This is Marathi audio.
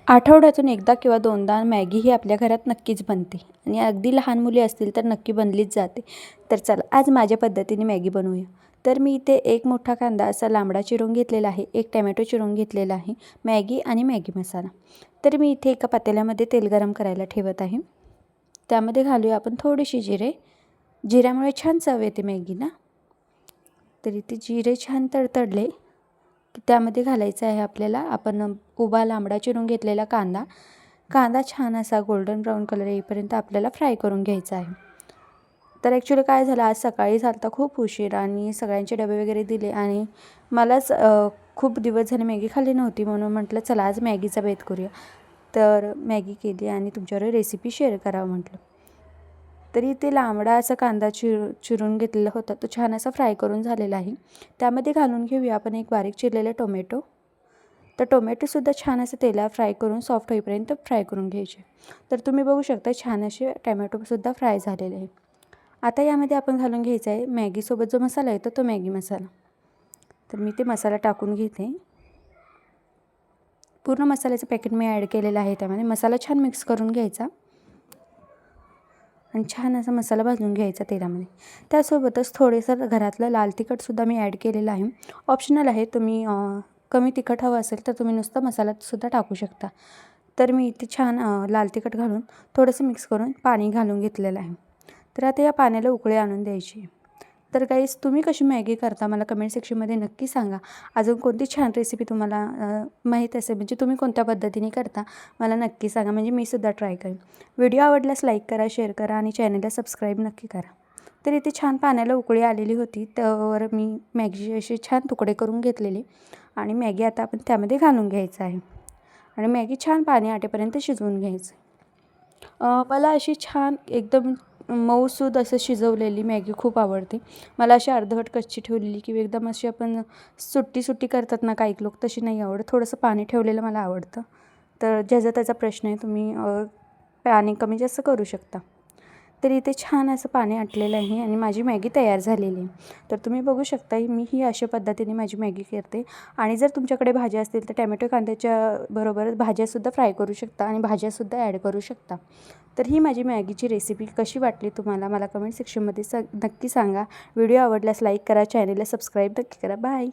आठवड्यातून एकदा किंवा दोनदा मॅगी ही आपल्या घरात नक्कीच बनते आणि अगदी लहान मुले असतील तर नक्की बनलीच जाते. तर चला आज माझ्या पद्धतीने मॅगी बनवूया. तर मी इथे एक मोठा कांदा असा लांबडा चिरून घेतलेला आहे, एक टमॅटो चिरून घेतलेला आहे, मॅगी आणि मॅगी मसाला. तर मी इथे एका पातेल्यामध्ये तेल गरम करायला ठेवत आहे. त्यामध्ये घालूया आपण थोडीशी जिरे. जिऱ्यामुळे छान चव येते मॅगीला. तर इथे जिरे छान तडतडले की त्यामध्ये घालायचं आहे आपल्याला आपण उभा लांबडा चिरून घेतलेला कांदा. कांदा छान असा गोल्डन ब्राऊन कलर येईपर्यंत आपल्याला फ्राय करून घ्यायचा आहे. तर ॲक्च्युली काय झालं, आज सकाळी झालता खूप उशीर आणि सगळ्यांचे डबे वगैरे दिले आणि मलाच खूप दिवस झाले मॅगी खाल्ली नव्हती, म्हणून म्हटलं चला आज मॅगीचा बेत करूया. तर मॅगी केली आणि तुमच्यावर रेसिपी शेअर करावं म्हटलं. तरी ते लांबडा असा कांदा चिरून घेतलेला होता, तो छान असा फ्राय करून झालेला आहे. त्यामध्ये घालून घेऊया आपण एक बारीक चिरलेले टोमॅटो. तर टोमॅटोसुद्धा छान असं तेलात फ्राय करून सॉफ्ट होईपर्यंत फ्राय करून घ्यायचे. तर तुम्ही बघू शकता छान असे टोमॅटोसुद्धा फ्राय झालेले आहे. आता यामध्ये आपण घालून घ्यायचा आहे मॅगीसोबत जो मसाला येतो तो मॅगी मसाला. तर मी ते मसाला टाकून घेते. पूर्ण मसाल्याचं पॅकेट मी ॲड केलेलं आहे. त्यामध्ये मसाला छान मिक्स करून घ्यायचा आणि छान असा मसाला भाजून घ्यायचा तेलामध्ये. त्यासोबतच थोडेसं घरातलं लाल तिखटसुद्धा मी ॲड केलेलं आहे. ऑप्शनल आहे, तुम्ही कमी तिखट हवं असेल तर तुम्ही नुसतं मसालासुद्धा टाकू शकता. तर मी इथे छान लाल तिखट घालून थोडंसं मिक्स करून पाणी घालून घेतलेलं आहे. तर आता या पाण्याला उकळी आणून द्यायची. तर गाईज तुम्ही कशी मॅगी करता मला कमेंट सेक्शनमध्ये नक्की सांगा. अजून कोणती छान रेसिपी तुम्हाला माहीत असेल, म्हणजे तुम्ही कोणत्या पद्धतीने करता मला नक्की सांगा, म्हणजे मी सुद्धा ट्राय करेन. व्हिडिओ आवडल्यास लाईक करा, शेअर करा आणि चॅनलला सबस्क्राईब नक्की करा. तर इथे छान पाण्याला उकळी आलेली होती, त्यावर मी मॅगीचे असे छान तुकडे करून घेतलेले आणि मॅगी आता आपण त्यामध्ये घालून घ्यायचं आहे आणि मॅगी छान पाणी आटेपर्यंत शिजवून घ्यायचं. मला अशी छान एकदम मऊसूद असं शिजवलेली मॅगी खूप आवडते. मला अशी अर्धवट कच्ची ठेवलेली किंवा एकदम अशी आपण सुट्टी करतात ना काही लोक, तशी नाही आवडत. थोडंसं पाणी ठेवलेलं मला आवडतं. तर ज्याचा त्याचा प्रश्न आहे, तुम्ही पाणी कमी जास्त करू शकता. तर इथे छान असं पाणी आटलेलं आहे आणि माझी मॅगी तयार झालेली आहे. तर तुम्ही बघू शकता मी ही अशा पद्धतीने माझी मॅगी करते. आणि जर तुमच्याकडे भाज्या असतील तर टॅमॅटो कांद्याच्या बरोबरच भाज्यासुद्धा फ्राय करू शकता आणि भाज्यासुद्धा ॲड करू शकता. तर ही माझी मॅगीची रेसिपी कशी वाटली तुम्हाला मला कमेंट सेक्शनमध्ये नक्की सांगा. व्हिडिओ आवडल्यास लाईक करा, चॅनलला सबस्क्राईब नक्की करा. बाय.